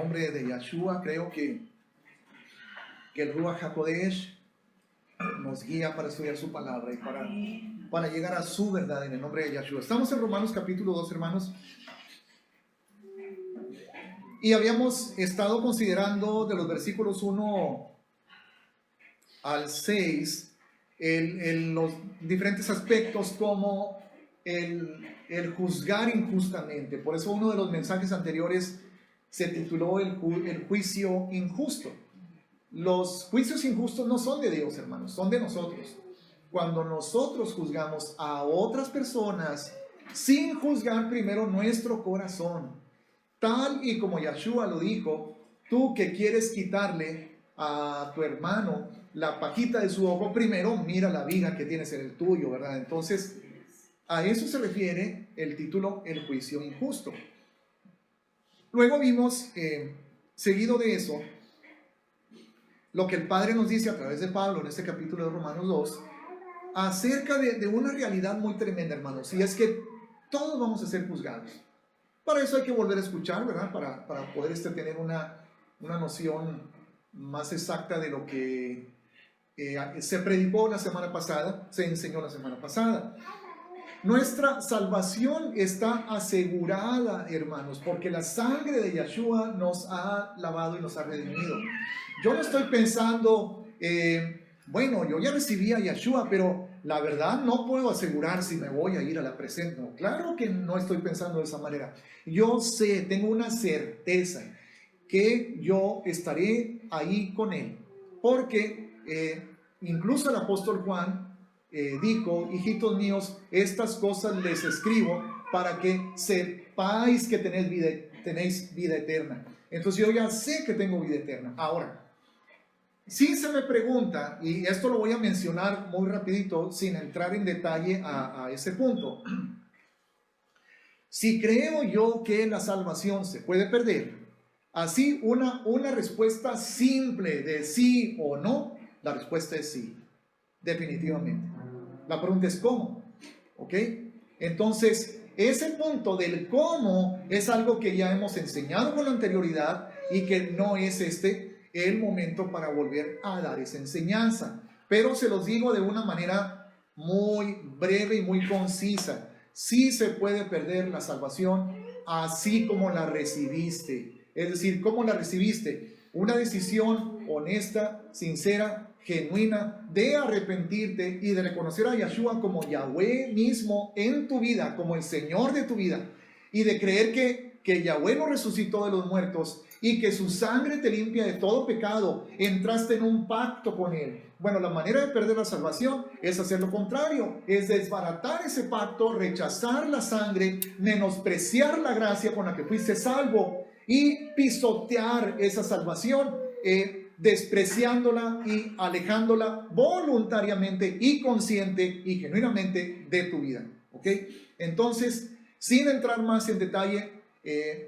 nombre de Yeshua, creo que el Ruach HaKodesh nos guía para estudiar su palabra y para llegar a su verdad en el nombre de Yeshua. Estamos en Romanos capítulo 2, hermanos. Y habíamos estado considerando de los versículos 1 al 6 los diferentes aspectos como el juzgar injustamente. Por eso uno de los mensajes anteriores se tituló el juicio injusto. Los juicios injustos no son de Dios, hermanos, son de nosotros. Cuando nosotros juzgamos a otras personas sin juzgar primero nuestro corazón, tal y como Yeshua lo dijo, tú que quieres quitarle a tu hermano la pajita de su ojo, primero mira la viga que tienes en el tuyo, ¿verdad? Entonces, a eso se refiere el título, el juicio injusto. Luego vimos, seguido de eso, lo que el Padre nos dice a través de Pablo en este capítulo de Romanos 2, acerca de una realidad muy tremenda, hermanos, y es que todos vamos a ser juzgados. Para eso hay que volver a escuchar, ¿verdad? Para poder tener una noción más exacta de lo que se predicó la semana pasada, se enseñó la semana pasada. Nuestra salvación está asegurada, hermanos, porque la sangre de Yeshua nos ha lavado y nos ha redimido. Yo no estoy pensando, bueno, yo ya recibí a Yeshua, pero la verdad no puedo asegurar si me voy a ir a la presencia. No, claro que no estoy pensando de esa manera. Yo sé, tengo una certeza que yo estaré ahí con Él, porque incluso el apóstol Juan dijo, hijitos míos, estas cosas les escribo para que sepáis que tenéis vida eterna. Entonces yo ya sé que tengo vida eterna. Ahora, si se me pregunta, y esto lo voy a mencionar muy rapidito sin entrar en detalle a ese punto, si creo yo que la salvación se puede perder, así una respuesta simple de sí o no, la respuesta es sí, definitivamente. La pregunta es ¿cómo? ¿Ok? Entonces, ese punto del cómo es algo que ya hemos enseñado con anterioridad y que no es el momento para volver a dar esa enseñanza. Pero se los digo de una manera muy breve y muy concisa. Sí se puede perder la salvación así como la recibiste. Es decir, ¿cómo la recibiste? Una decisión honesta, sincera, genuina de arrepentirte y de reconocer a Yeshua como Yahweh mismo en tu vida, como el Señor de tu vida, y de creer que Yahweh lo resucitó de los muertos y que su sangre te limpia de todo pecado. Entraste en un pacto con Él. Bueno, la manera de perder la salvación es hacer lo contrario, es desbaratar ese pacto, rechazar la sangre, menospreciar la gracia con la que fuiste salvo y pisotear esa salvación, despreciándola y alejándola voluntariamente y consciente y genuinamente de tu vida. ¿Ok? Entonces, sin entrar más en detalle,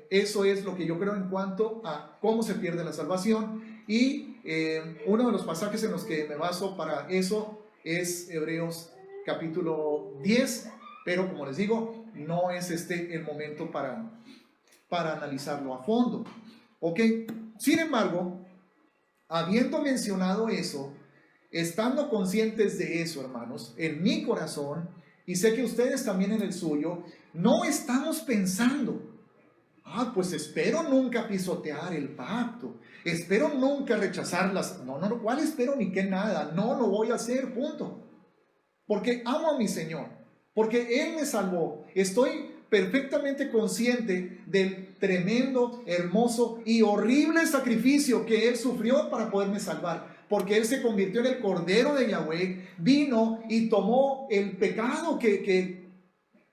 eso es lo que yo creo en cuanto a cómo se pierde la salvación. Y uno de los pasajes en los que me baso para eso es Hebreos capítulo 10, pero como les digo, no es el momento para analizarlo a fondo. ¿Ok? Sin embargo, habiendo mencionado eso, estando conscientes de eso, hermanos, en mi corazón, y sé que ustedes también en el suyo, no estamos pensando, pues espero nunca pisotear el pacto, espero nunca rechazarlas. No, ¿cuál espero ni qué nada? No lo voy a hacer, punto. Porque amo a mi Señor, porque Él me salvó. Estoy perfectamente consciente del tremendo, hermoso y horrible sacrificio que Él sufrió para poderme salvar, porque Él se convirtió en el Cordero de Yahweh, vino y tomó el pecado que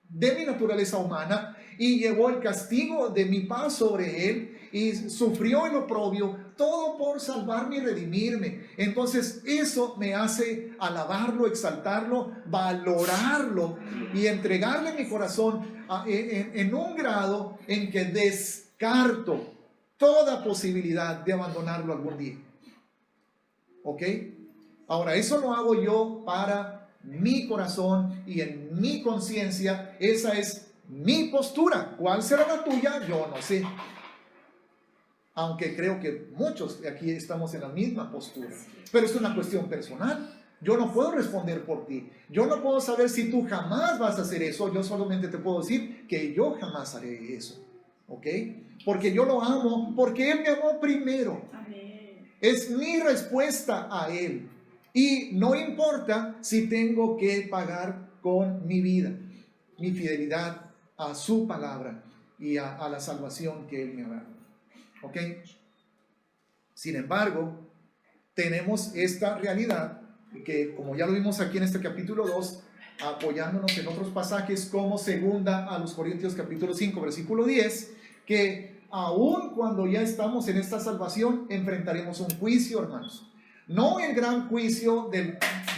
de mi naturaleza humana y llevó el castigo de mi paz sobre Él y sufrió el oprobio, todo por salvarme y redimirme. Entonces eso me hace alabarlo, exaltarlo, valorarlo y entregarle mi corazón en un grado en que descarto toda posibilidad de abandonarlo algún día. ¿Ok? Ahora, eso lo hago yo para mi corazón y en mi conciencia. Esa es mi postura. ¿Cuál será la tuya? Yo no sé. aunque creo que muchos de aquí estamos en la misma postura, pero es una cuestión personal. Yo no puedo responder por ti, yo no puedo saber si tú jamás vas a hacer eso, yo solamente te puedo decir que yo jamás haré eso, ¿ok? Porque yo lo amo, porque Él me amó primero. Amén. Es mi respuesta a Él. Y no importa si tengo que pagar con mi vida, mi fidelidad a su palabra y a la salvación que Él me ha dado. ¿Ok? Sin embargo, tenemos esta realidad que, como ya lo vimos aquí en este capítulo 2, apoyándonos en otros pasajes como segunda a los Corintios capítulo 5, versículo 10, que aun cuando ya estamos en esta salvación, enfrentaremos un juicio, hermanos. No el gran juicio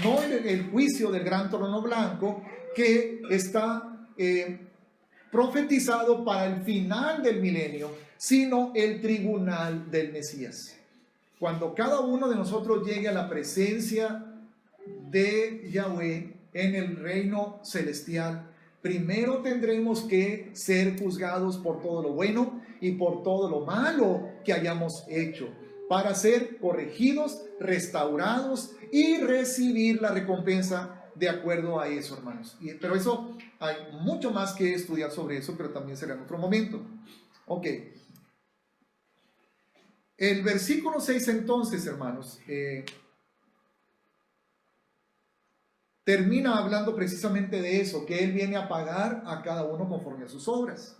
no el juicio del gran trono blanco que está profetizado para el final del milenio, sino el tribunal del Mesías. Cuando cada uno de nosotros llegue a la presencia de Yahweh en el reino celestial, primero tendremos que ser juzgados por todo lo bueno y por todo lo malo que hayamos hecho, para ser corregidos, restaurados y recibir la recompensa de acuerdo a eso, hermanos. Pero eso, hay mucho más que estudiar sobre eso, pero también será en otro momento. Ok. El versículo 6 entonces, hermanos, termina hablando precisamente de eso, que Él viene a pagar a cada uno conforme a sus obras.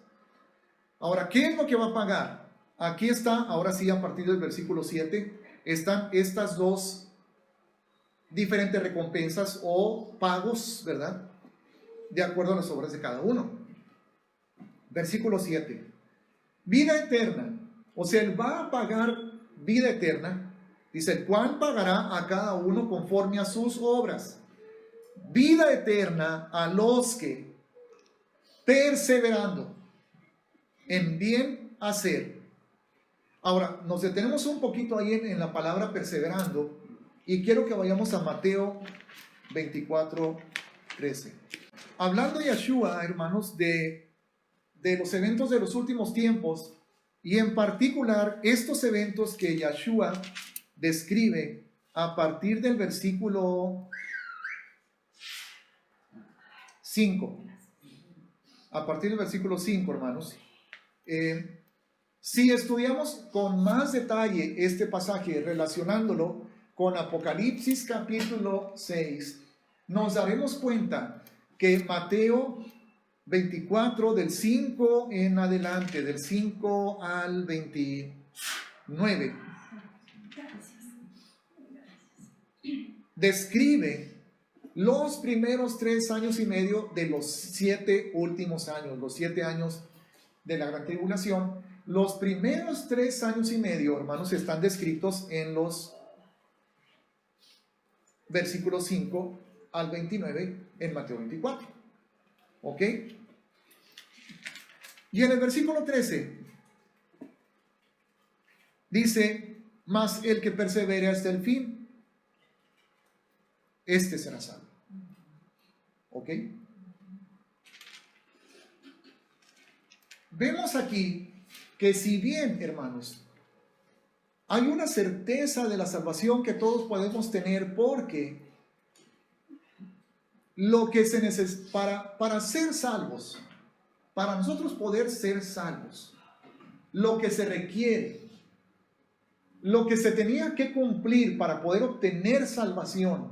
Ahora, ¿qué es lo que va a pagar? Aquí está, ahora sí, a partir del versículo 7, están estas dos diferentes recompensas o pagos, ¿verdad? De acuerdo a las obras de cada uno. Versículo 7. Vida eterna. O sea, Él va a pagar vida eterna. Dice, el cual pagará a cada uno conforme a sus obras. Vida eterna a los que, perseverando en bien hacer. Ahora, nos detenemos un poquito ahí en la palabra perseverando y quiero que vayamos a Mateo 24:13. Hablando Yeshua, hermanos, de los eventos de los últimos tiempos y en particular estos eventos que Yeshua describe a partir del versículo 5. A partir del versículo 5, hermanos. Si estudiamos con más detalle este pasaje relacionándolo con Apocalipsis capítulo 6, nos daremos cuenta que Mateo 24 del 5 en adelante, del 5 al 29, describe los primeros 3 años y medio de los 7 últimos años, los 7 años de la gran tribulación. Los primeros 3 años y medio, hermanos, están descritos en los versículos 5 al 29 en Mateo 24. ¿Ok? Y en el versículo 13 dice, mas el que persevere hasta el fin, este será salvo. ¿Ok? Vemos aquí que si bien, hermanos, hay una certeza de la salvación que todos podemos tener, porque lo que se necesita para ser salvos, para nosotros poder ser salvos, lo que se requiere, lo que se tenía que cumplir para poder obtener salvación,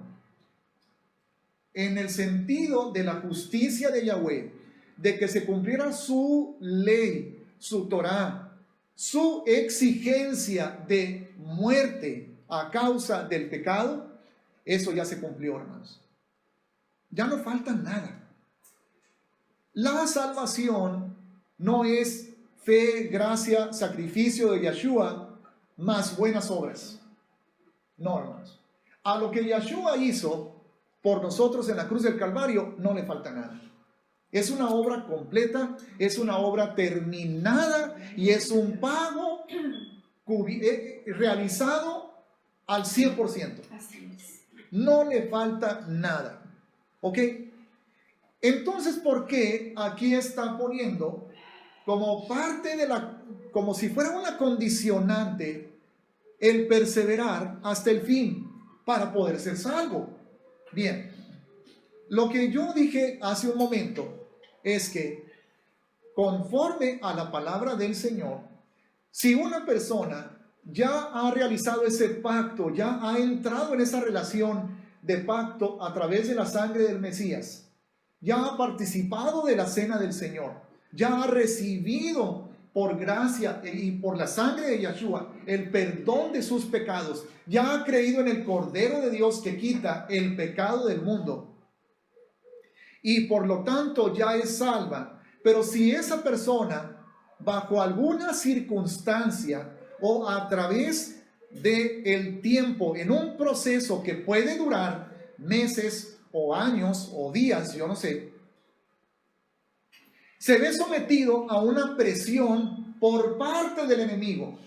en el sentido de la justicia de Yahweh, de que se cumpliera su ley, su Torah, su exigencia de muerte a causa del pecado, eso ya se cumplió, hermanos. Ya no falta nada. La salvación no es fe, gracia, sacrificio de Yeshua más buenas obras. No, hermanos. A lo que Yeshua hizo por nosotros en la cruz del Calvario no le falta nada. Es una obra completa, es una obra terminada y es un pago realizado al 100%. Así es. No le falta nada. ¿Ok? Entonces, ¿por qué aquí está poniendo como parte de la como si fuera una condicionante el perseverar hasta el fin para poder ser salvo. Bien, lo que yo dije hace un momento es que conforme a la palabra del Señor, si una persona ya ha realizado ese pacto, ya ha entrado en esa relación de pacto a través de la sangre del Mesías, ya ha participado de la cena del Señor, ya ha recibido por gracia y por la sangre de Yeshua el perdón de sus pecados, ya ha creído en el Cordero de Dios que quita el pecado del mundo y por lo tanto ya es salva. Pero si esa persona, bajo alguna circunstancia o a través del tiempo, en un proceso que puede durar meses o años o días, yo no sé, se ve sometido a una presión por parte del enemigo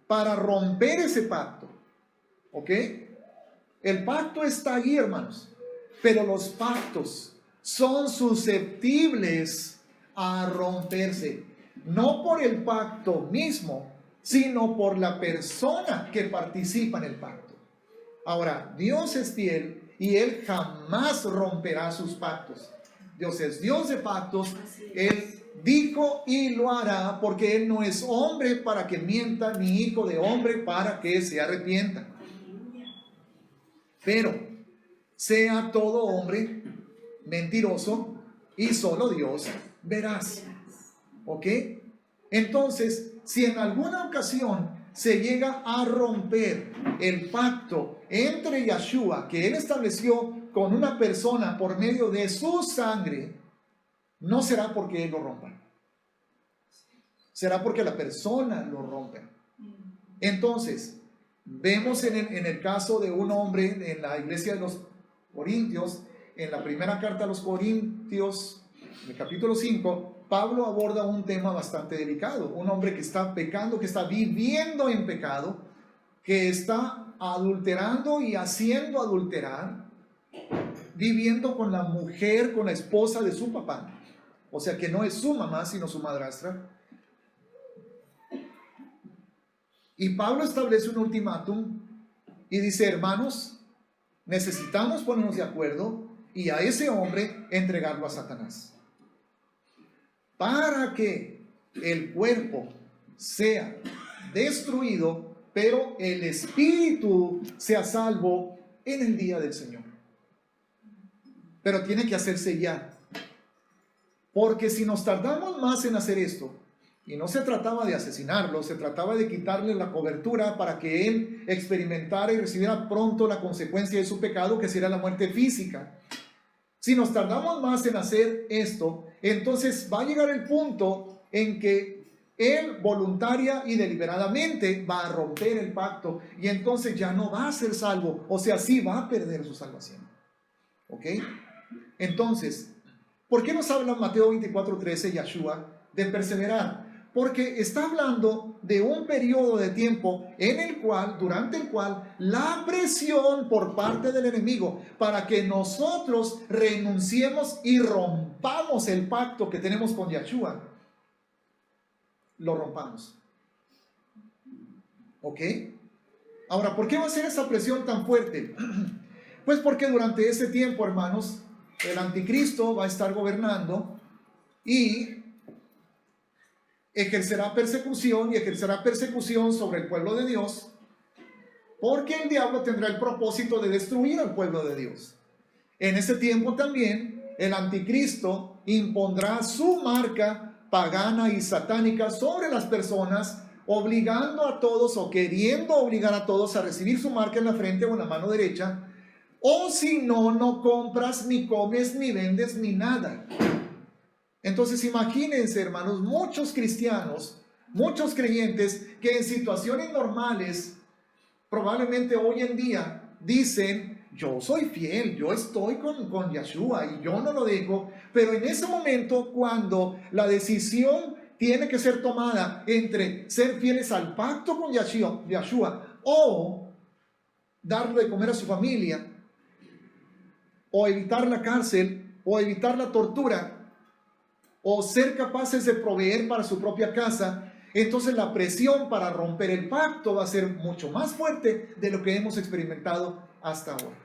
para romper ese pacto, ¿ok? El pacto está allí, hermanos, pero los pactos son susceptibles a romperse, no por el pacto mismo, sino por la persona que participa en el pacto. Ahora, Dios es fiel y Él jamás romperá sus pactos. Dios es Dios de pactos. Él dijo y lo hará, porque Él no es hombre para que mienta, ni hijo de hombre para que se arrepienta. Pero sea todo hombre mentiroso y solo Dios veraz. ¿Ok? Entonces, si en alguna ocasión se llega a romper el pacto entre Yeshua, que Él estableció con una persona por medio de su sangre, no será porque Él lo rompa. Será porque la persona lo rompe. Entonces, vemos en el caso de un hombre en la iglesia de los Corintios, en la primera carta a los Corintios, en el capítulo 5, Pablo aborda un tema bastante delicado. Un hombre que está pecando, que está viviendo en pecado, que está adulterando y haciendo adulterar, viviendo con la mujer, con la esposa de su papá. O sea que no es su mamá, sino su madrastra. Y Pablo establece un ultimátum y dice: hermanos, necesitamos ponernos de acuerdo y a ese hombre entregarlo a Satanás, para que el cuerpo sea destruido, pero el espíritu sea salvo en el día del Señor. Pero tiene que hacerse ya, porque si nos tardamos más en hacer esto, y no se trataba de asesinarlo, se trataba de quitarle la cobertura para que él experimentara y recibiera pronto la consecuencia de su pecado, que será la muerte física. Si nos tardamos más en hacer esto, entonces va a llegar el punto en que él voluntaria y deliberadamente va a romper el pacto y entonces ya no va a ser salvo, o sea, sí va a perder su salvación. ¿Ok? Entonces, ¿por qué nos habla Mateo 24:13, Yeshua, de perseverar? Porque está hablando de un periodo de tiempo en el cual, durante el cual, la presión por parte del enemigo para que nosotros renunciemos y rompamos el pacto que tenemos con Yeshua, lo rompamos. ¿Ok? Ahora, ¿por qué va a ser esa presión tan fuerte? Pues porque durante ese tiempo, hermanos, el anticristo va a estar gobernando y ejercerá persecución sobre el pueblo de Dios, porque el diablo tendrá el propósito de destruir al pueblo de Dios. En ese tiempo también el anticristo impondrá su marca pagana y satánica sobre las personas, obligando a todos o queriendo obligar a todos a recibir su marca en la frente o en la mano derecha, o si no, no compras, ni comes, ni vendes, ni nada. Entonces imagínense, hermanos, muchos cristianos, muchos creyentes que en situaciones normales, probablemente hoy en día, dicen: yo soy fiel, yo estoy con Yeshua y yo no lo dejo, pero en ese momento, cuando la decisión tiene que ser tomada entre ser fieles al pacto con Yeshua o darle de comer a su familia, o evitar la cárcel, o evitar la tortura, o ser capaces de proveer para su propia casa, entonces la presión para romper el pacto va a ser mucho más fuerte de lo que hemos experimentado hasta ahora.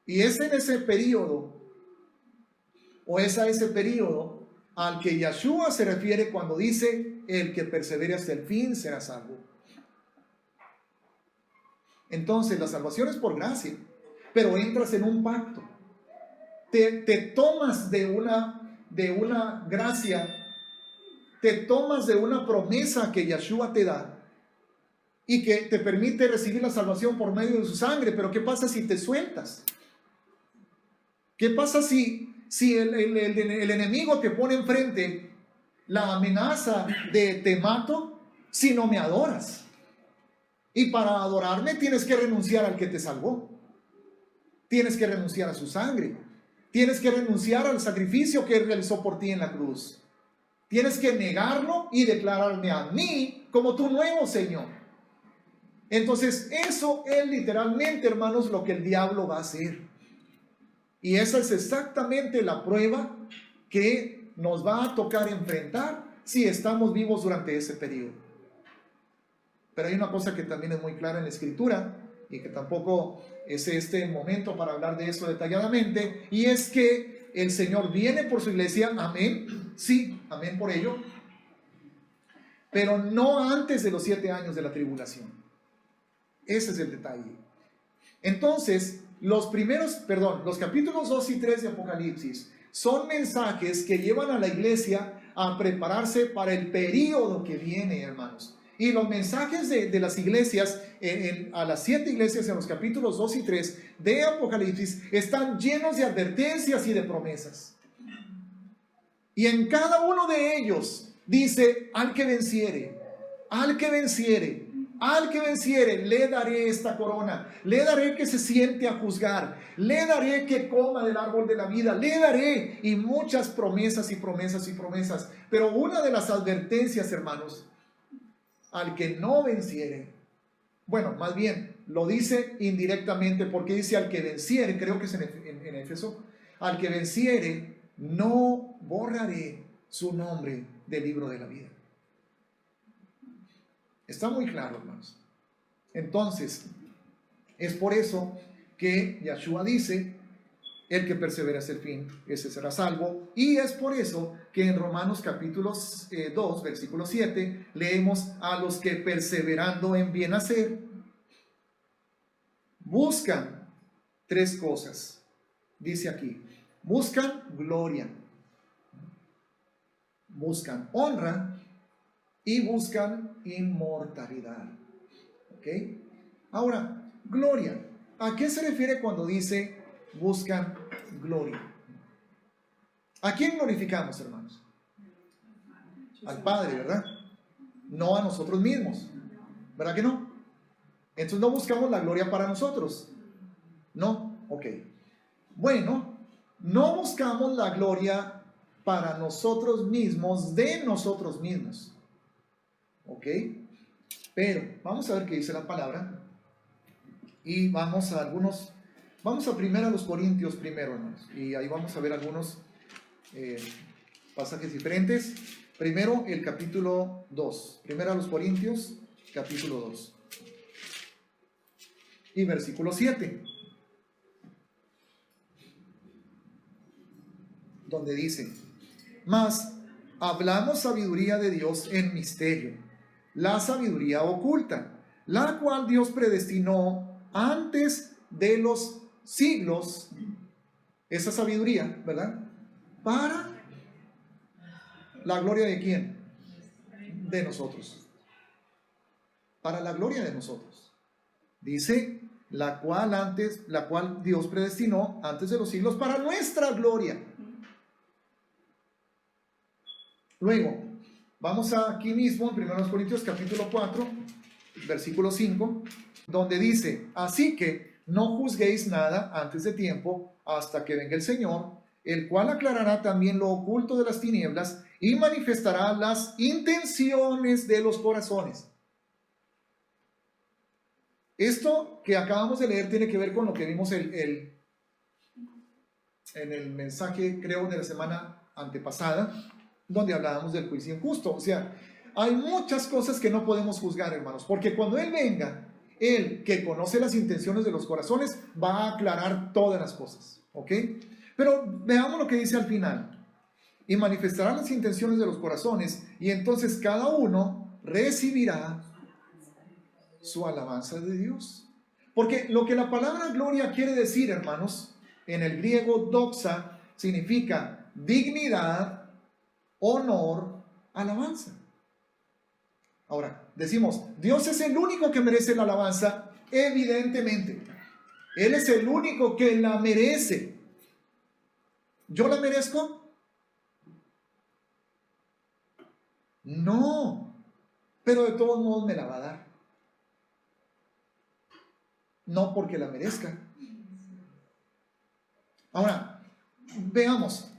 Y es en ese periodo, o es a ese periodo al que Yeshua se refiere cuando dice: el que persevere hasta el fin será salvo. Entonces la salvación es por gracia, pero entras en un pacto. Te tomas de una gracia, te tomas de una promesa que Yeshua te da y que te permite recibir la salvación por medio de su sangre. Pero ¿qué pasa si te sueltas? ¿Qué pasa si el enemigo te pone enfrente la amenaza de te mato si no me adoras? Y para adorarme tienes que renunciar al que te salvó. Tienes que renunciar a su sangre. Tienes que renunciar al sacrificio que Él realizó por ti en la cruz. Tienes que negarlo y declararme a mí como tu nuevo Señor. Entonces, eso es literalmente, hermanos, lo que el diablo va a hacer. Y esa es exactamente la prueba que nos va a tocar enfrentar si estamos vivos durante ese periodo. Pero hay una cosa que también es muy clara en la Escritura, y que tampoco es este momento para hablar de eso detalladamente, y es que el Señor viene por su iglesia, amén, sí, amén por ello, pero no antes de los 7 años de la tribulación. Ese es el detalle. Entonces, los capítulos 2 y 3 de Apocalipsis son mensajes que llevan a la iglesia a prepararse para el periodo que viene, hermanos. Y los mensajes de las iglesias, a las 7 iglesias en los capítulos 2 y 3 de Apocalipsis, están llenos de advertencias y de promesas. Y en cada uno de ellos dice: al que venciere, al que venciere, al que venciere, le daré esta corona, le daré que se siente a juzgar, le daré que coma del árbol de la vida, le daré, y muchas promesas y promesas y promesas. Pero una de las advertencias, hermanos, al que no venciere, bueno, más bien lo dice indirectamente, porque dice al que venciere, creo que es en Éfeso, al que venciere, no borraré su nombre del libro de la vida. Está muy claro, hermanos. Entonces, es por eso que Yeshua dice: el que persevera hasta el fin, ese será salvo. Y es por eso que en Romanos capítulo 2, versículo 7, leemos: a los que perseverando en bien hacer, buscan 3 cosas. Dice aquí: buscan gloria, buscan honra y buscan inmortalidad. ¿Ok? Ahora, gloria. ¿A qué se refiere cuando dice buscan gloria? ¿A quién glorificamos, hermanos? Al Padre, ¿verdad? No a nosotros mismos, ¿verdad que no? Entonces no buscamos la gloria para nosotros. No, ok. Bueno, no buscamos la gloria para nosotros mismos, de nosotros mismos. ¿Ok? Pero vamos a ver qué dice la palabra. Y vamos a 1 Corintios primero, hermanos. Y ahí vamos a ver algunos pasajes diferentes. Primero el capítulo 2. 1 Corintios, capítulo 2. Y versículo 7. Donde dice: mas hablamos sabiduría de Dios en misterio, la sabiduría oculta, la cual Dios predestinó antes de los siglos. Esa sabiduría, ¿verdad? Para la gloria de ¿quién? De nosotros. Para la gloria de nosotros. Dice: la cual Dios predestinó antes de los siglos para nuestra gloria. Luego, vamos aquí mismo en 1 Corintios capítulo 4, versículo 5, donde dice: así que no juzguéis nada antes de tiempo, hasta que venga el Señor, el cual aclarará también lo oculto de las tinieblas y manifestará las intenciones de los corazones. Esto que acabamos de leer tiene que ver con lo que vimos en el mensaje, creo, de la semana antepasada, donde hablábamos del juicio injusto. O sea, hay muchas cosas que no podemos juzgar, hermanos, porque cuando Él venga, Él que conoce las intenciones de los corazones, va a aclarar todas las cosas, ¿ok? Pero veamos lo que dice al final. Y manifestarán las intenciones de los corazones, y entonces cada uno recibirá su alabanza de Dios. Porque lo que la palabra gloria quiere decir, hermanos, en el griego doxa, significa dignidad, honor, alabanza. Ahora, decimos, Dios es el único que merece la alabanza, evidentemente. Él es el único que la merece. ¿Yo la merezco? No, pero de todos modos me la va a dar. No porque la merezca. Ahora, veamos,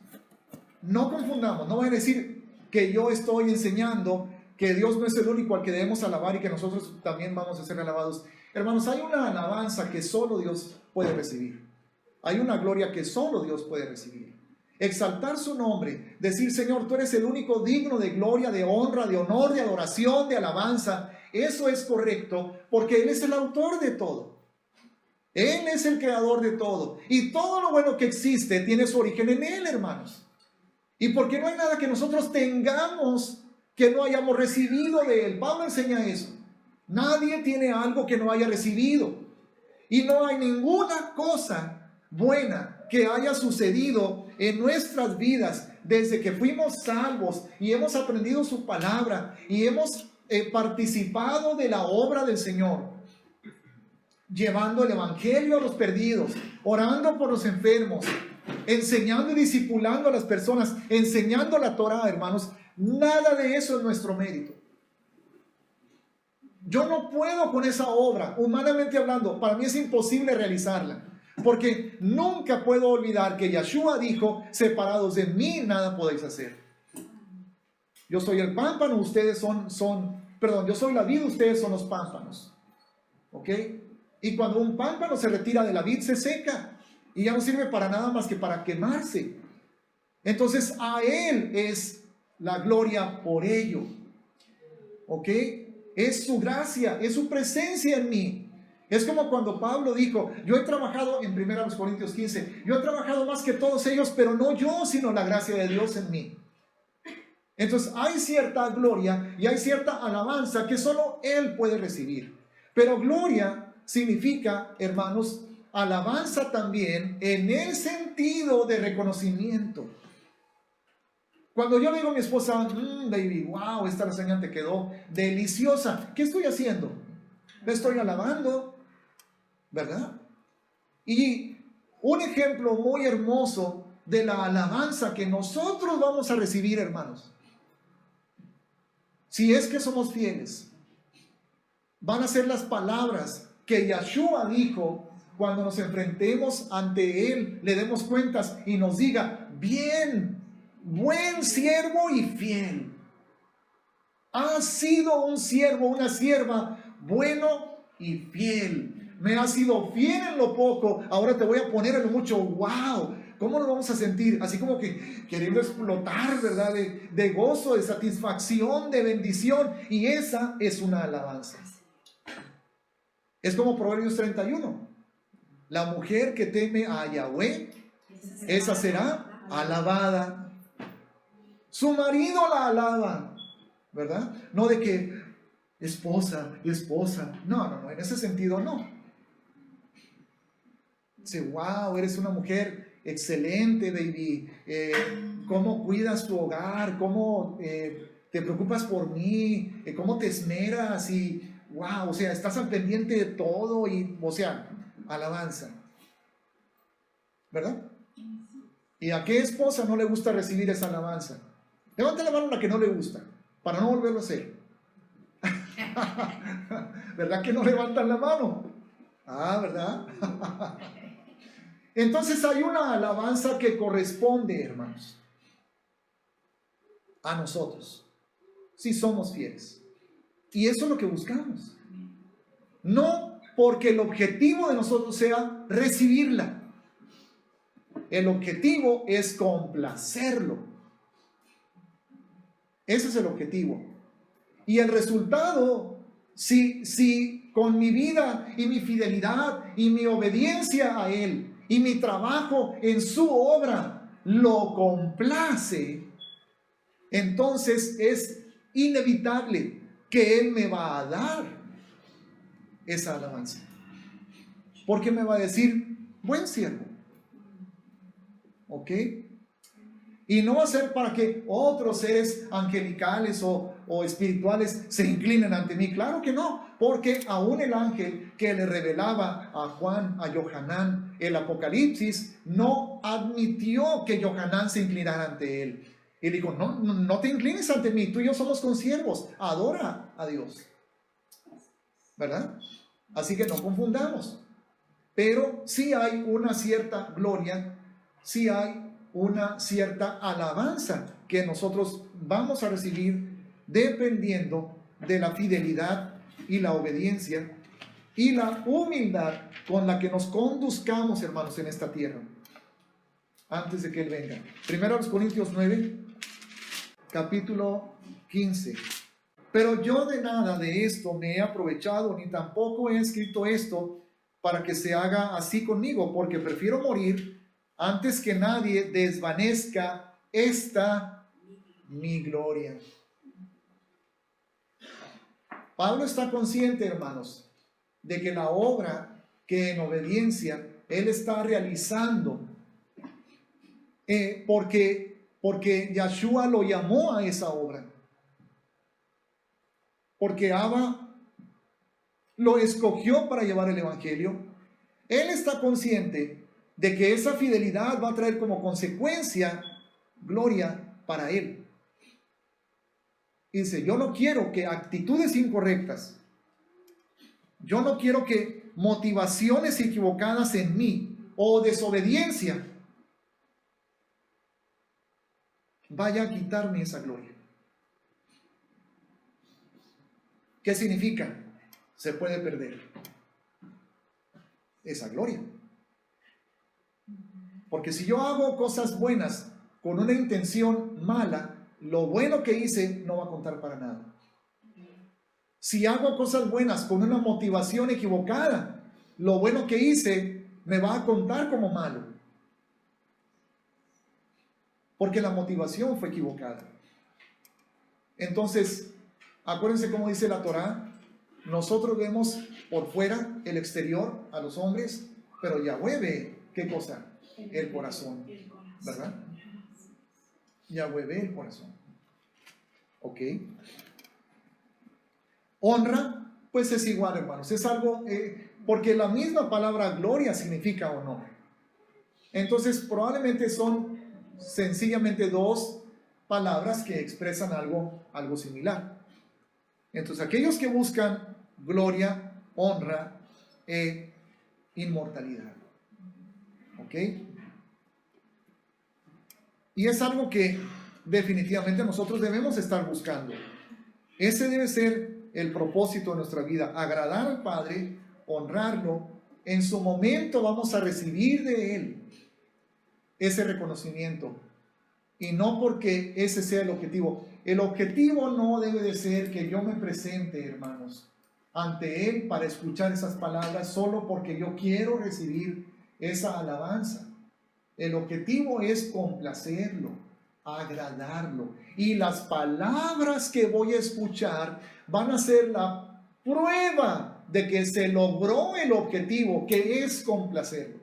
no confundamos, no voy a decir que yo estoy enseñando que Dios no es el único al que debemos alabar y que nosotros también vamos a ser alabados. Hermanos, hay una alabanza que solo Dios puede recibir. Hay una gloria que solo Dios puede recibir. Exaltar su nombre, decir, Señor, tú eres el único digno de gloria, de honra, de honor, de adoración, de alabanza. Eso es correcto porque Él es el autor de todo. Él es el creador de todo. Y todo lo bueno que existe tiene su origen en Él, hermanos. Y porque no hay nada que nosotros tengamos que no hayamos recibido de Él. Pablo enseña eso. Nadie tiene algo que no haya recibido. Y no hay ninguna cosa buena que haya sucedido en nuestras vidas desde que fuimos salvos y hemos aprendido su palabra y hemos participado de la obra del Señor, llevando el evangelio a los perdidos, orando por los enfermos, enseñando y discipulando a las personas, enseñando la Torá, hermanos. Nada de eso es nuestro mérito. Yo no puedo con esa obra, humanamente hablando. Para mí es imposible realizarla, porque nunca puedo olvidar que Yeshua dijo, separados de mí nada podéis hacer. Yo soy el pámpano, ustedes yo soy la vid, ustedes son los pámpanos. ¿Ok? Y cuando un pámpano se retira de la vid, se seca y ya no sirve para nada más que para quemarse. Entonces a Él es la gloria por ello. ¿Ok? Es su gracia, es su presencia en mí. Es como cuando Pablo dijo, yo he trabajado, en 1 Corintios 15, yo he trabajado más que todos ellos, pero no yo, sino la gracia de Dios en mí. Entonces hay cierta gloria y hay cierta alabanza que solo Él puede recibir. Pero gloria significa, hermanos, alabanza también en el sentido de reconocimiento. Cuando yo le digo a mi esposa, baby, wow, esta lasaña te quedó deliciosa, ¿qué estoy haciendo? Le estoy alabando, ¿verdad? Y un ejemplo muy hermoso de la alabanza que nosotros vamos a recibir, hermanos, si es que somos fieles, van a ser las palabras que Yeshua dijo cuando nos enfrentemos ante Él, le demos cuentas y nos diga, bien, buen siervo y fiel. Has sido un siervo, una sierva, bueno y fiel. Me has sido fiel en lo poco, ahora te voy a poner en lo mucho. ¡Wow! ¿Cómo nos vamos a sentir? Así como que queriendo explotar, ¿verdad? De gozo, de satisfacción, de bendición. Y esa es una alabanza. Es como Proverbios 31. La mujer que teme a Yahweh, esa será alabada. Su marido la alaba, ¿verdad? No de que esposa. No, en ese sentido no. Dice, wow, eres una mujer excelente, baby. Cómo cuidas tu hogar, cómo te preocupas por mí, cómo te esmeras y wow, o sea, estás al pendiente de todo y, o sea, alabanza, ¿verdad? ¿Y a qué esposa no le gusta recibir esa alabanza? Levanta la mano a la que no le gusta, para no volverlo a hacer. ¿Verdad que no levantan la mano? Ah, ¿verdad? Entonces hay una alabanza que corresponde, hermanos, a nosotros, si somos fieles. Y eso es lo que buscamos. No porque el objetivo de nosotros sea recibirla, El objetivo es complacerlo. Ese es el objetivo. Y el resultado, si con mi vida y mi fidelidad y mi obediencia a Él y mi trabajo en su obra lo complace, entonces es inevitable que Él me va a dar esa alabanza. Porque me va a decir, buen siervo. ¿Ok? Y no va a ser para que otros seres angelicales o espirituales se inclinen ante mí. Claro que no, porque aún el ángel que le revelaba a Juan, a Johanán, el Apocalipsis, no admitió que Johanán se inclinara ante él. Y dijo, no te inclines ante mí, tú y yo somos consiervos, adora a Dios. ¿Verdad? Así que no confundamos. Pero sí hay una cierta gloria, sí hay una cierta alabanza que nosotros vamos a recibir dependiendo de la fidelidad y la obediencia y la humildad con la que nos conduzcamos, hermanos, en esta tierra antes de que Él venga. Primero a los Corintios 9, capítulo 15. Pero yo de nada de esto me he aprovechado, ni tampoco he escrito esto para que se haga así conmigo, porque prefiero morir antes que nadie desvanezca esta mi gloria. Pablo está consciente, hermanos, de que la obra que en obediencia él está realizando, porque Yahshua lo llamó a esa obra, porque Abba lo escogió para llevar el evangelio. Él está consciente de que esa fidelidad va a traer como consecuencia gloria para él. Y dice, yo no quiero que actitudes incorrectas, yo no quiero que motivaciones equivocadas en mí o desobediencia vaya a quitarme esa gloria. ¿Qué significa? Se puede perder esa gloria. Porque si yo hago cosas buenas con una intención mala, lo bueno que hice no va a contar para nada. Si hago cosas buenas con una motivación equivocada, lo bueno que hice me va a contar como malo. Porque la motivación fue equivocada. Entonces, acuérdense cómo dice la Torá. Nosotros vemos por fuera, el exterior, a los hombres, pero Yahweh ve, ¿qué cosa? El corazón, ¿verdad? Yahweh ve el corazón. ¿Ok? Honra, pues es igual, hermanos. Es algo, porque la misma palabra gloria significa honor. Entonces, probablemente son sencillamente dos palabras que expresan algo similar. Entonces, aquellos que buscan gloria, honra e inmortalidad. ¿Ok? Y es algo que definitivamente nosotros debemos estar buscando. Ese debe ser el propósito de nuestra vida, agradar al Padre, honrarlo. En su momento vamos a recibir de Él ese reconocimiento. Y no porque ese sea el objetivo. El objetivo no debe de ser que yo me presente, hermanos, ante Él para escuchar esas palabras solo porque yo quiero recibir esa alabanza. El objetivo es complacerlo, agradarlo. Y las palabras que voy a escuchar van a ser la prueba de que se logró el objetivo, que es complacerlo.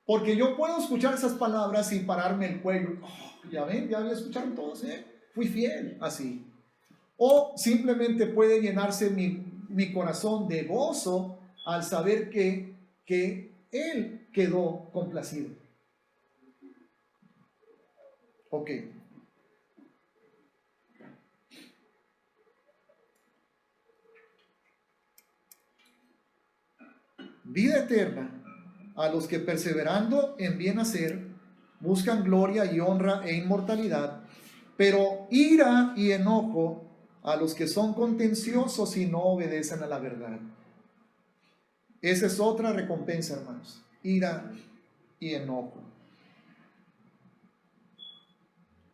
Porque yo puedo escuchar esas palabras y pararme el cuello. Oh, ya ven, ya había escuchado todos, fui fiel, así. O simplemente puede llenarse mi corazón de gozo al saber que Él quedó complacido. Ok. Vida eterna a los que perseverando en bien hacer buscan gloria y honra e inmortalidad, pero ira y enojo a los que son contenciosos y no obedecen a la verdad. Esa es otra recompensa, hermanos. ira y enojo.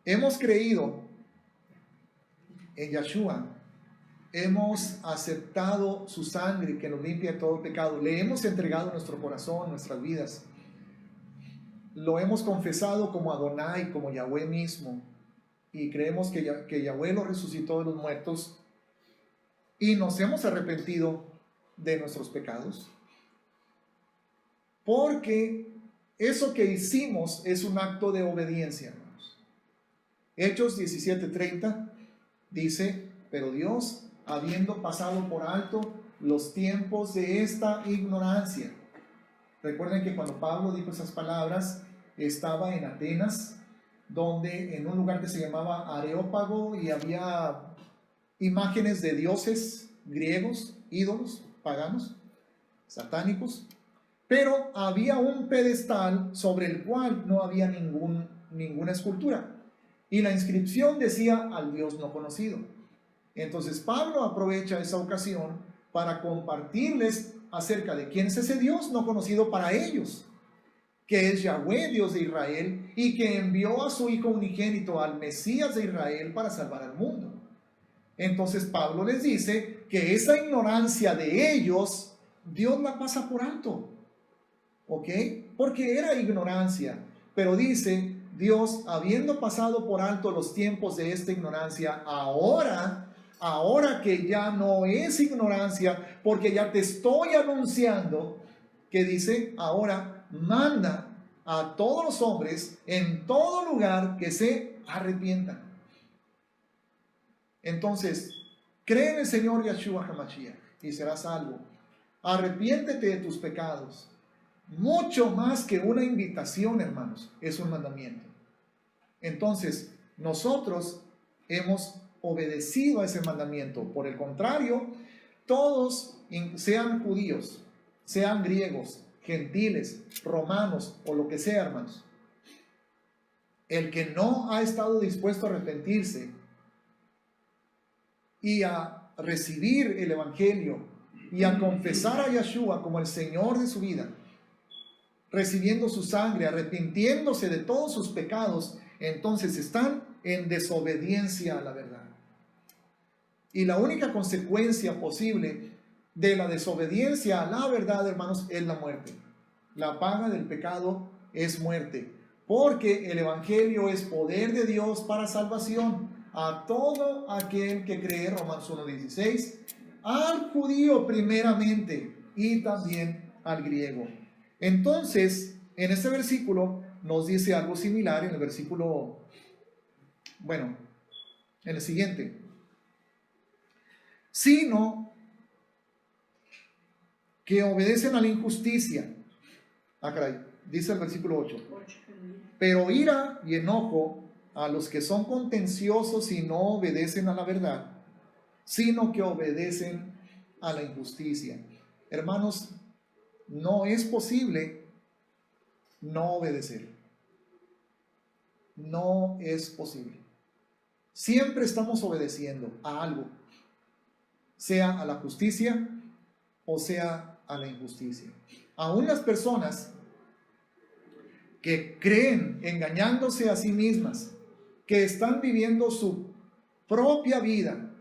Hemos creído en Yeshua, hemos aceptado su sangre que nos limpia de todo pecado, le hemos entregado nuestro corazón, nuestras vidas, lo hemos confesado como Adonai, como Yahweh mismo, y creemos que Yahweh lo resucitó de los muertos, y nos hemos arrepentido de nuestros pecados, porque eso que hicimos es un acto de obediencia, hermanos. Hechos 17:30 dice: pero Dios, habiendo pasado por alto los tiempos de esta ignorancia. Recuerden que cuando Pablo dijo esas palabras, estaba en Atenas, donde en un lugar que se llamaba Areópago, y había imágenes de dioses griegos, ídolos paganos, satánicos, pero había un pedestal sobre el cual no había ninguna escultura, y la inscripción decía: al Dios no conocido. Entonces Pablo aprovecha esa ocasión para compartirles acerca de quién es ese Dios no conocido para ellos, que es Yahweh, Dios de Israel, y que envió a su Hijo unigénito, al Mesías de Israel, para salvar al mundo. Entonces Pablo les dice que esa ignorancia de ellos, Dios la pasa por alto, ¿ok? Porque era ignorancia, pero dice: Dios, habiendo pasado por alto los tiempos de esta ignorancia, ahora que ya no es ignorancia, porque ya te estoy anunciando, que dice, ahora manda a todos los hombres en todo lugar que se arrepientan. Entonces, cree en el Señor Yeshua HaMashiach y serás salvo. Arrepiéntete de tus pecados. Mucho más que una invitación, hermanos, es un mandamiento. Entonces, nosotros hemos obedecido a ese mandamiento. Por el contrario, todos, sean judíos, sean griegos, gentiles, romanos o lo que sea, hermanos, el que no ha estado dispuesto a arrepentirse y a recibir el evangelio y a confesar a Yeshua como el Señor de su vida, recibiendo su sangre, arrepintiéndose de todos sus pecados, entonces están en desobediencia a la verdad. Y la única consecuencia posible de la desobediencia a la verdad, hermanos, es la muerte. La paga del pecado es muerte, porque el evangelio es poder de Dios para salvación a todo aquel que cree, Romanos 1:16, al judío primeramente y también al griego. Entonces, en este versículo nos dice algo similar en el versículo, en el siguiente: sino que obedecen a la injusticia. Dice el versículo 8. Pero ira y enojo a los que son contenciosos y no obedecen a la verdad, sino que obedecen a la injusticia. Hermanos, no es posible no obedecer. No es posible. Siempre estamos obedeciendo a algo, sea a la justicia o sea a la injusticia. Aún las personas que creen, engañándose a sí mismas, que están viviendo su propia vida,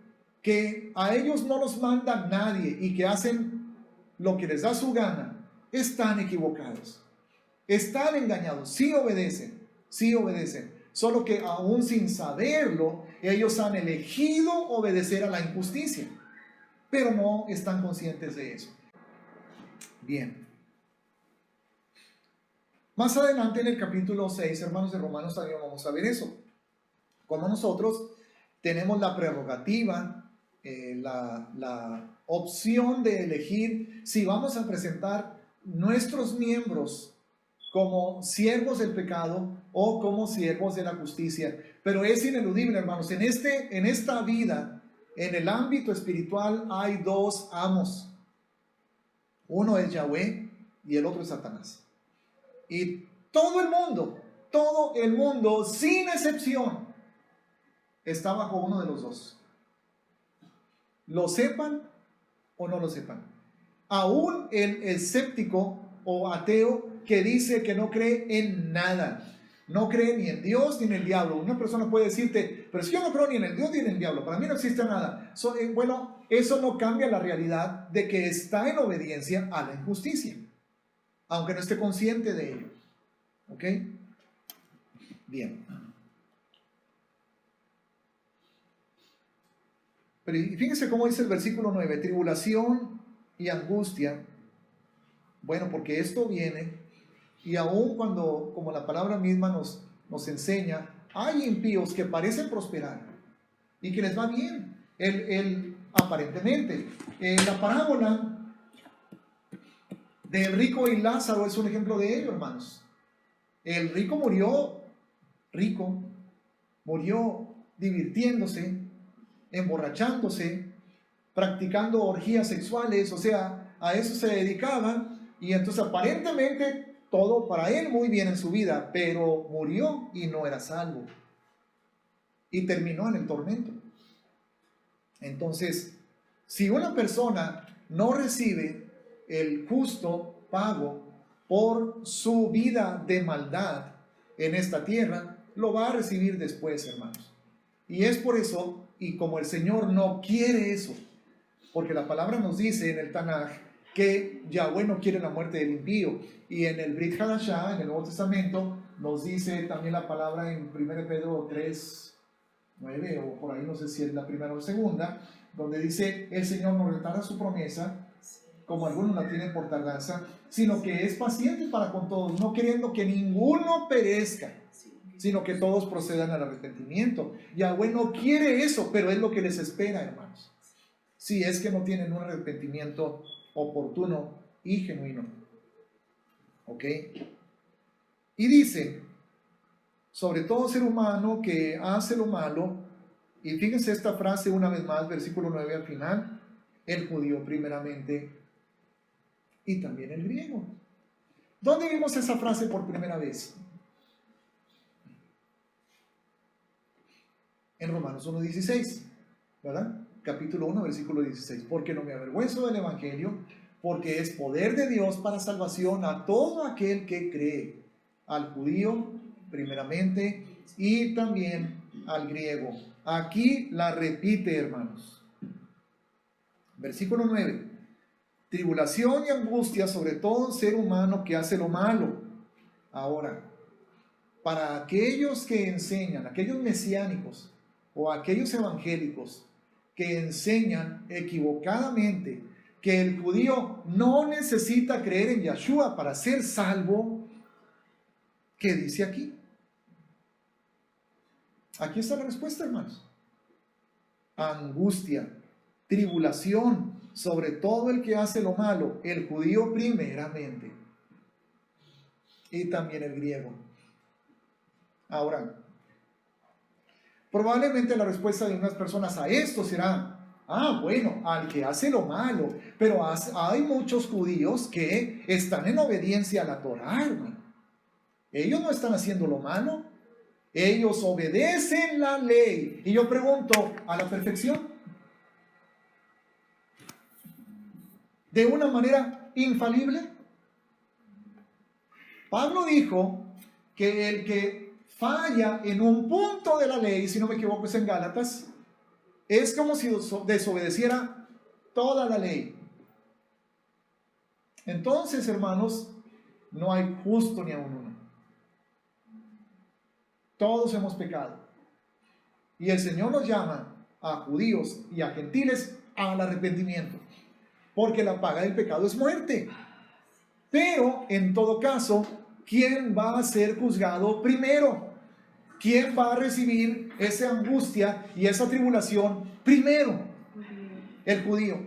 que a ellos no los manda nadie y que hacen lo que les da su gana, están equivocados, están engañados. Sí obedecen, solo que aún sin saberlo, ellos han elegido obedecer a la injusticia, pero no están conscientes de eso. Bien. Más adelante en el capítulo 6, hermanos, de Romanos, también vamos a ver eso. Como nosotros tenemos la prerrogativa, la opción de elegir si vamos a presentar nuestros miembros como siervos del pecado o como siervos de la justicia. Pero es ineludible, hermanos, en esta vida, en el ámbito espiritual, hay dos amos. Uno es Yahweh y el otro es Satanás. Y todo el mundo, sin excepción, está bajo uno de los dos. Lo sepan o no lo sepan. Aún el escéptico o ateo que dice que no cree en nada. No cree ni en Dios ni en el diablo. Una persona puede decirte, pero si yo no creo ni en el Dios ni en el diablo, para mí no existe nada. Bueno, eso no cambia la realidad de que está en obediencia a la injusticia, aunque no esté consciente de ello. ¿Ok? Bien. Pero fíjense cómo dice el versículo 9, tribulación y angustia. Bueno, porque esto viene, y aun cuando, como la palabra misma nos enseña, hay impíos que parecen prosperar y que les va bien, aparentemente. La parábola del rico y Lázaro es un ejemplo de ello, hermanos. El rico murió rico, murió divirtiéndose, emborrachándose, practicando orgías sexuales, o sea, a eso se dedicaba, y entonces aparentemente todo para él muy bien en su vida, pero murió y no era salvo, y terminó en el tormento. Entonces, si una persona no recibe el justo pago por su vida de maldad en esta tierra, lo va a recibir después, hermanos. Y es por eso, y como el Señor no quiere eso, porque la palabra nos dice en el Tanaj que Yahweh no quiere la muerte del impío, y en el Brit Hadashah, en el Nuevo Testamento, nos dice también la palabra en 1 Pedro 3, 9, o por ahí no sé si es la primera o la segunda, donde dice, el Señor no retarda su promesa, como algunos la tienen por tardanza, sino que es paciente para con todos, no queriendo que ninguno perezca, sino que todos procedan al arrepentimiento. Yahweh no quiere eso, pero es lo que les espera, hermanos, si es que no tienen un arrepentimiento oportuno y genuino. ¿Ok? Y dice, sobre todo ser humano que hace lo malo, y fíjense esta frase una vez más, versículo 9 al final, el judío primeramente y también el griego. ¿Dónde vimos esa frase por primera vez? En Romanos 1:16, ¿verdad? Capítulo 1, versículo 16. Porque no me avergüenzo del evangelio, porque es poder de Dios para salvación a todo aquel que cree, al judío primeramente y también al griego. Aquí la repite, hermanos. Versículo 9. Tribulación y angustia sobre todo ser humano que hace lo malo. Ahora, para aquellos que enseñan, aquellos mesiánicos o aquellos evangélicos que enseñan equivocadamente que el judío no necesita creer en Yahshua para ser salvo, ¿qué dice aquí? Aquí está la respuesta, hermanos. Angustia, tribulación sobre todo el que hace lo malo, el judío primeramente y también el griego. Ahora, probablemente la respuesta de unas personas a esto será, bueno, al que hace lo malo, pero hay muchos judíos que están en obediencia a la Torá, hermano. Ellos no están haciendo lo malo, ellos obedecen la ley. Y yo pregunto, ¿a la perfección? ¿De una manera infalible? Pablo dijo que el que falla en un punto de la ley, si no me equivoco es en Gálatas, es como si desobedeciera toda la ley. Entonces, hermanos, no hay justo ni aun uno. Todos hemos pecado. Y el Señor nos llama a judíos y a gentiles al arrepentimiento, porque la paga del pecado es muerte. Pero, en todo caso, ¿quién va a ser juzgado primero? ¿Quién va a recibir esa angustia y esa tribulación primero? El judío.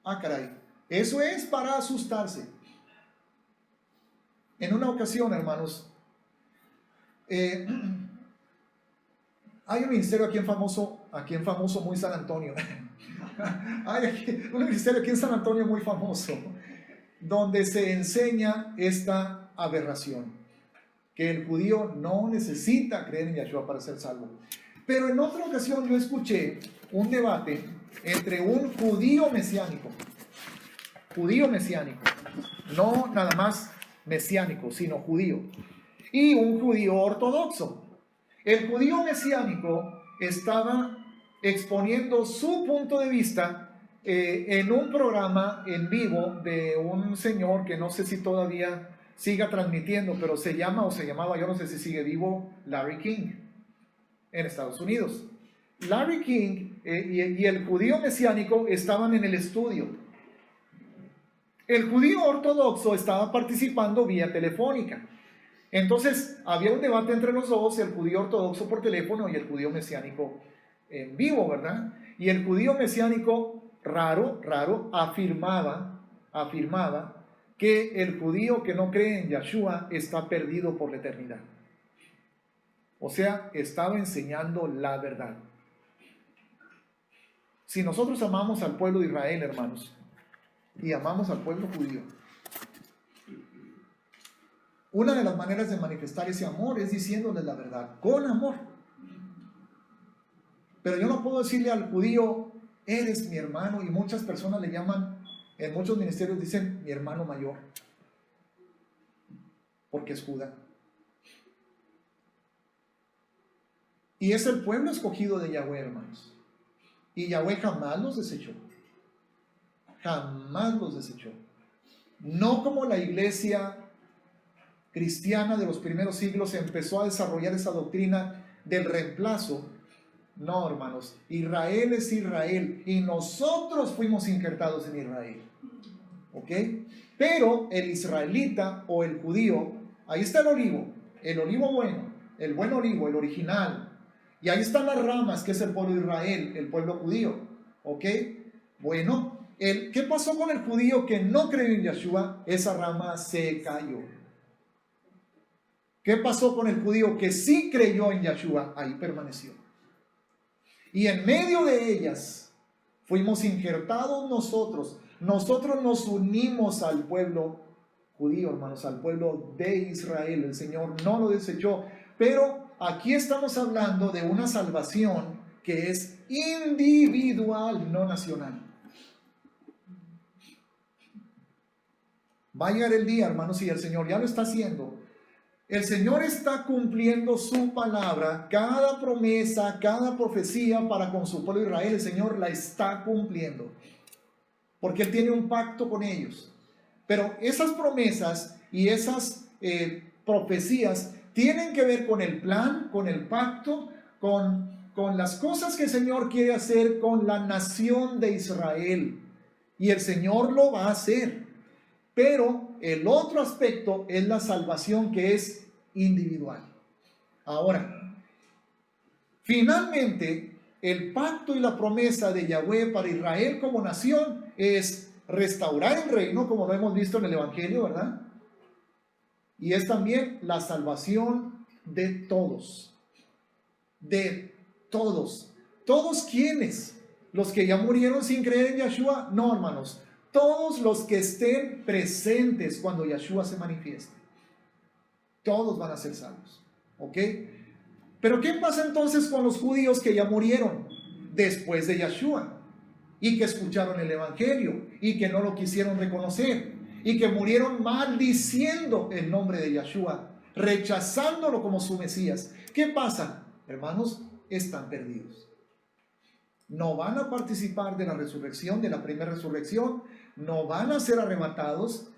Caray. Eso es para asustarse. En una ocasión, hermanos, hay un ministerio aquí en famoso muy San Antonio. Hay un ministerio aquí en San Antonio muy famoso, donde se enseña esta aberración, que el judío no necesita creer en Yahshua para ser salvo. Pero en otra ocasión yo escuché un debate entre un judío mesiánico, no nada más mesiánico, sino judío, y un judío ortodoxo. El judío mesiánico estaba exponiendo su punto de vista en un programa en vivo de un señor que no sé si todavía siga transmitiendo, pero se llama o se llamaba, yo no sé si sigue vivo, Larry King, en Estados Unidos. Larry King y el judío mesiánico estaban en el estudio. El judío ortodoxo estaba participando vía telefónica. Entonces había un debate entre los dos, el judío ortodoxo por teléfono y el judío mesiánico en vivo, ¿verdad? Y el judío mesiánico, raro, afirmaba que el judío que no cree en Yeshua está perdido por la eternidad. O sea, estaba enseñando la verdad. Si nosotros amamos al pueblo de Israel, hermanos, y amamos al pueblo judío, una de las maneras de manifestar ese amor es diciéndole la verdad, con amor. Pero yo no puedo decirle al judío, eres mi hermano, y muchas personas le llaman, en muchos ministerios dicen, mi hermano mayor, porque es Judá. Y es el pueblo escogido de Yahweh, hermanos. Y Yahweh jamás los desechó. Jamás los desechó. No como la iglesia cristiana de los primeros siglos empezó a desarrollar esa doctrina del reemplazo. No, hermanos, Israel es Israel y nosotros fuimos injertados en Israel. ¿Ok? Pero el israelita o el judío, ahí está el olivo bueno, el buen olivo, el original. Y ahí están las ramas, que es el pueblo de Israel, el pueblo judío. ¿Ok? Bueno, ¿qué pasó con el judío que no creyó en Yeshua? Esa rama se cayó. ¿Qué pasó con el judío que sí creyó en Yeshua? Ahí permaneció. Y en medio de ellas fuimos injertados nosotros. Nosotros nos unimos al pueblo judío, hermanos, al pueblo de Israel. El Señor no lo desechó. Pero aquí estamos hablando de una salvación que es individual, no nacional. Va a llegar el día, hermanos, y el Señor ya lo está haciendo. El Señor está cumpliendo su palabra, cada promesa, cada profecía para con su pueblo Israel, el Señor la está cumpliendo, porque Él tiene un pacto con ellos. Pero esas promesas y esas profecías tienen que ver con el plan, con el pacto, con las cosas que el Señor quiere hacer con la nación de Israel. Y el Señor lo va a hacer. Pero el otro aspecto es la salvación, que es individual. Ahora, finalmente, el pacto y la promesa de Yahweh para Israel como nación es restaurar el reino, como lo hemos visto en el Evangelio, ¿verdad? Y es también la salvación de todos. De todos. ¿Todos quiénes? ¿Los que ya murieron sin creer en Yeshua? No, hermanos. Todos los que estén presentes cuando Yeshua se manifieste. Todos van a ser salvos. ¿Ok? Pero ¿qué pasa entonces con los judíos que ya murieron después de Yeshua? Y que escucharon el Evangelio y que no lo quisieron reconocer. Y que murieron maldiciendo el nombre de Yeshua, rechazándolo como su Mesías. ¿Qué pasa? Hermanos, están perdidos. No van a participar de la resurrección, de la primera resurrección. No van a ser arrebatados.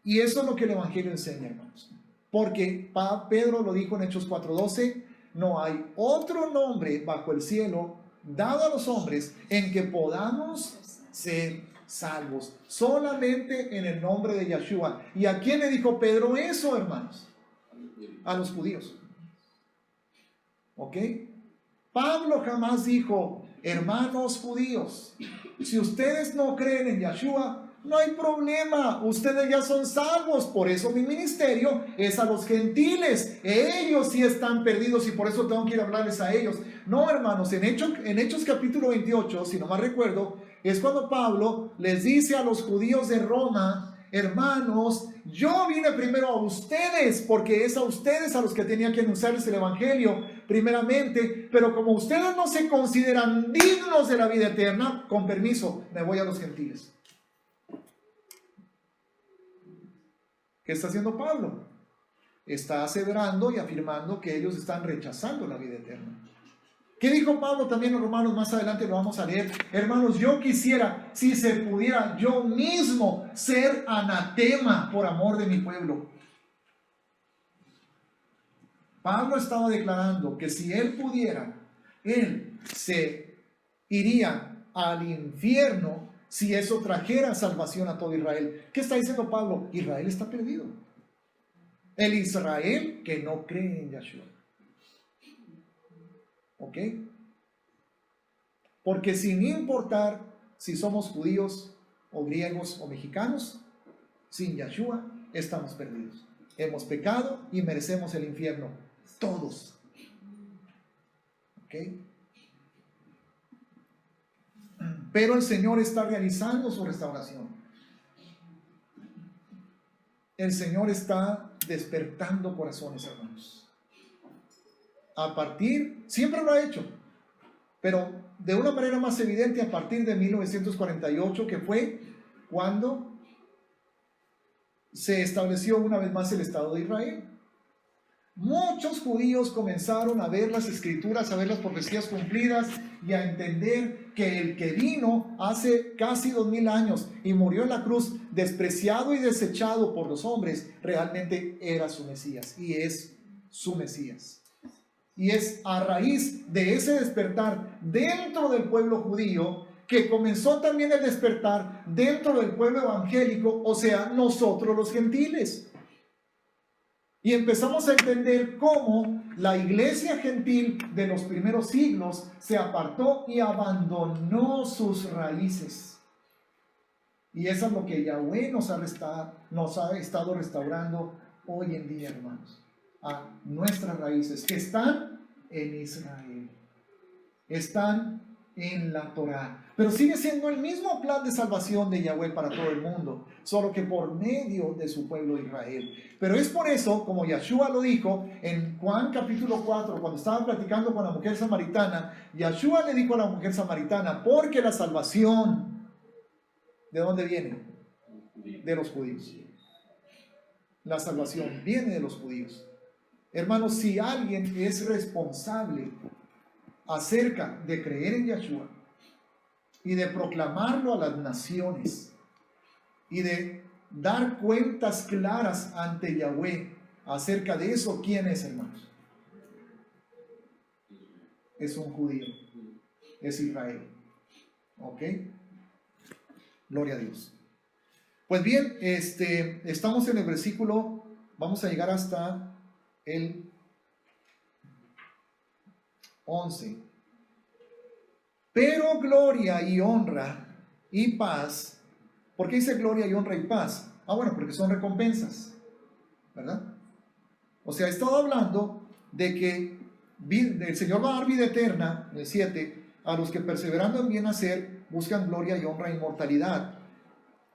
Y eso es lo que el Evangelio enseña, hermanos. Porque Pedro lo dijo en Hechos 4:12, no hay otro nombre bajo el cielo dado a los hombres en que podamos ser salvos. Solamente en el nombre de Yeshua. ¿Y a quién le dijo Pedro eso, hermanos? A los judíos. ¿Ok? Pablo jamás dijo, hermanos judíos, si ustedes no creen en Yeshua, no hay problema, ustedes ya son salvos. Por eso mi ministerio es a los gentiles. Ellos sí están perdidos y por eso tengo que ir a hablarles a ellos. No, hermanos, en Hechos capítulo 28, si no mal recuerdo, es cuando Pablo les dice a los judíos de Roma, hermanos, yo vine primero a ustedes, porque es a ustedes a los que tenía que anunciarles el Evangelio primeramente, pero como ustedes no se consideran dignos de la vida eterna, con permiso, me voy a los gentiles. ¿Qué está haciendo Pablo? Está aseverando y afirmando que ellos están rechazando la vida eterna. ¿Qué dijo Pablo también en Romanos? Más adelante lo vamos a leer. Hermanos, yo quisiera, si se pudiera, yo mismo ser anatema por amor de mi pueblo. Pablo estaba declarando que si él pudiera, él se iría al infierno si eso trajera salvación a todo Israel. ¿Qué está diciendo Pablo? Israel está perdido. El Israel que no cree en Yahshua. ¿Ok? Porque sin importar si somos judíos o griegos o mexicanos, sin Yahshua estamos perdidos. Hemos pecado y merecemos el infierno. Todos. ¿Ok? Pero el Señor está realizando su restauración. El Señor está despertando corazones, hermanos. Siempre lo ha hecho, pero de una manera más evidente a partir de 1948, que fue cuando se estableció una vez más el Estado de Israel. Muchos judíos comenzaron a ver las escrituras, a ver las profecías cumplidas y a entender que el que vino hace casi 2000 años y murió en la cruz, despreciado y desechado por los hombres, realmente era su Mesías y es su Mesías. Y es a raíz de ese despertar dentro del pueblo judío que comenzó también el despertar dentro del pueblo evangélico, o sea, nosotros los gentiles. Y empezamos a entender cómo la iglesia gentil de los primeros siglos se apartó y abandonó sus raíces. Y eso es lo que Yahweh nos ha estado restaurando hoy en día, hermanos. A nuestras raíces, que están en Israel. Están en la Torá. Pero sigue siendo el mismo plan de salvación de Yahweh para todo el mundo, solo que por medio de su pueblo Israel. Pero es por eso, como Yahshua lo dijo en Juan capítulo 4, cuando estaba platicando con la mujer samaritana, Yahshua le dijo a la mujer samaritana, porque la salvación, ¿de dónde viene? De los judíos. La salvación viene de los judíos. Hermanos, si alguien es responsable acerca de creer en Yahshua y de proclamarlo a las naciones y de dar cuentas claras ante Yahweh acerca de eso, ¿quién es, hermanos? Es un judío, es Israel. ¿Ok? Gloria a Dios. Pues bien, estamos en el versículo, vamos a llegar hasta el 11. Pero gloria y honra y paz. ¿Por qué dice gloria y honra y paz? Bueno, porque son recompensas, ¿verdad? O sea, he estado hablando de que el Señor va a dar vida eterna, en el 7, a los que perseverando en bien hacer buscan gloria y honra e inmortalidad.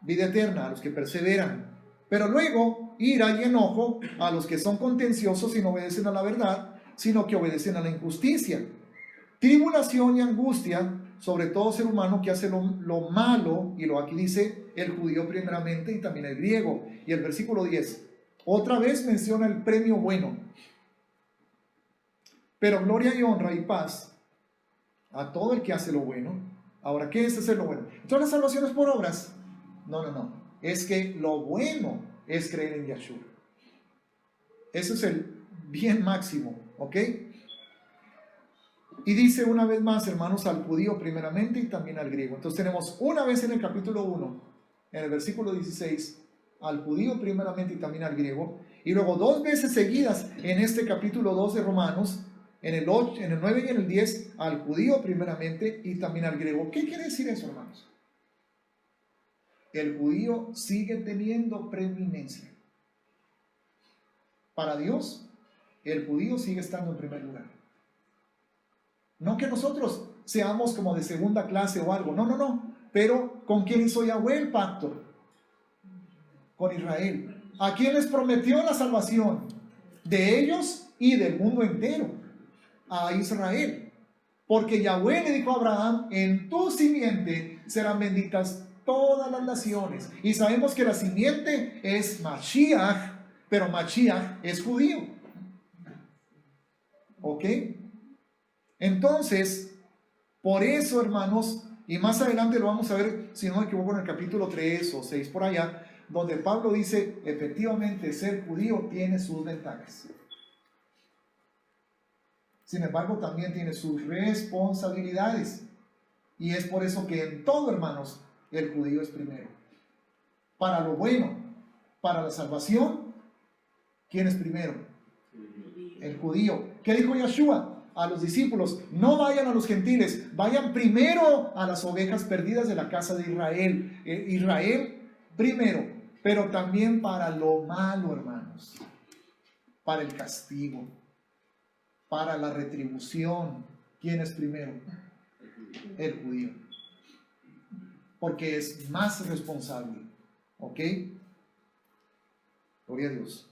Vida eterna a los que perseveran. Pero luego ira y enojo a los que son contenciosos y no obedecen a la verdad, sino que obedecen a la injusticia. Tribulación y angustia sobre todo ser humano que hace lo malo, y lo aquí dice el judío primeramente y también el griego. Y el versículo 10, otra vez menciona el premio bueno. Pero gloria y honra y paz a todo el que hace lo bueno. Ahora, ¿qué es hacer lo bueno? ¿Entonces la salvación es por obras? No. Es que lo bueno es creer en Yahshua. Eso es el bien máximo, ¿ok? Y dice una vez más, hermanos, al judío primeramente y también al griego. Entonces tenemos una vez en el capítulo 1, en el versículo 16, al judío primeramente y también al griego. Y luego dos veces seguidas en este capítulo 2 de Romanos, en el 9 y en el 10, al judío primeramente y también al griego. ¿Qué quiere decir eso, hermanos? El judío sigue teniendo preeminencia. Para Dios, el judío sigue estando en primer lugar. No que nosotros seamos como de segunda clase o algo, no. Pero ¿con quién hizo Yahweh el pacto? Con Israel. ¿A quién les prometió la salvación? De ellos y del mundo entero. A Israel. Porque Yahweh le dijo a Abraham, en tu simiente serán benditas todas las naciones. Y sabemos que la simiente es Mashiach, pero Mashiach es judío. ¿Ok? Entonces, por eso, hermanos, y más adelante lo vamos a ver, si no me equivoco, en el capítulo 3 o 6 por allá, donde Pablo dice, efectivamente, ser judío tiene sus ventajas. Sin embargo, también tiene sus responsabilidades. Y es por eso que en todo, hermanos, el judío es primero. Para lo bueno, para la salvación, ¿quién es primero? El judío. ¿Qué dijo Yeshua a los discípulos? No vayan a los gentiles, vayan primero a las ovejas perdidas de la casa de Israel. Israel primero, pero también para lo malo, hermanos. Para el castigo, para la retribución. ¿Quién es primero? El judío. Porque es más responsable. ¿Ok? Gloria a Dios.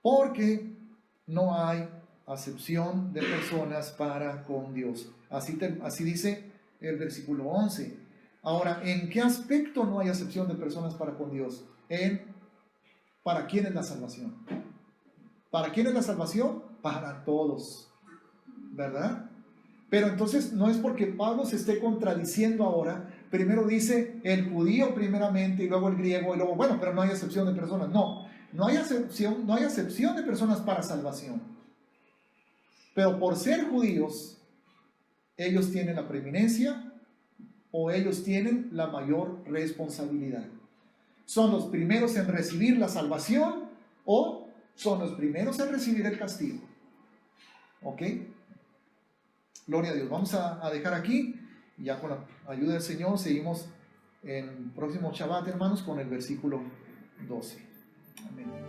Porque no hay acepción de personas para con Dios. Así dice el versículo 11. Ahora, ¿en qué aspecto no hay acepción de personas para con Dios? ¿Para quién es la salvación? ¿Para quién es la salvación? Para todos. ¿Verdad? Pero entonces no es porque Pablo se esté contradiciendo ahora. Primero dice el judío primeramente y luego el griego y luego, bueno, pero no hay acepción de personas. No hay acepción de personas para salvación. Pero por ser judíos, ellos tienen la preeminencia o ellos tienen la mayor responsabilidad. ¿Son los primeros en recibir la salvación o son los primeros en recibir el castigo? ¿Ok? Gloria a Dios. Vamos a dejar aquí. Ya con la ayuda del Señor seguimos en el próximo Shabbat, hermanos, con el versículo 12. Amén.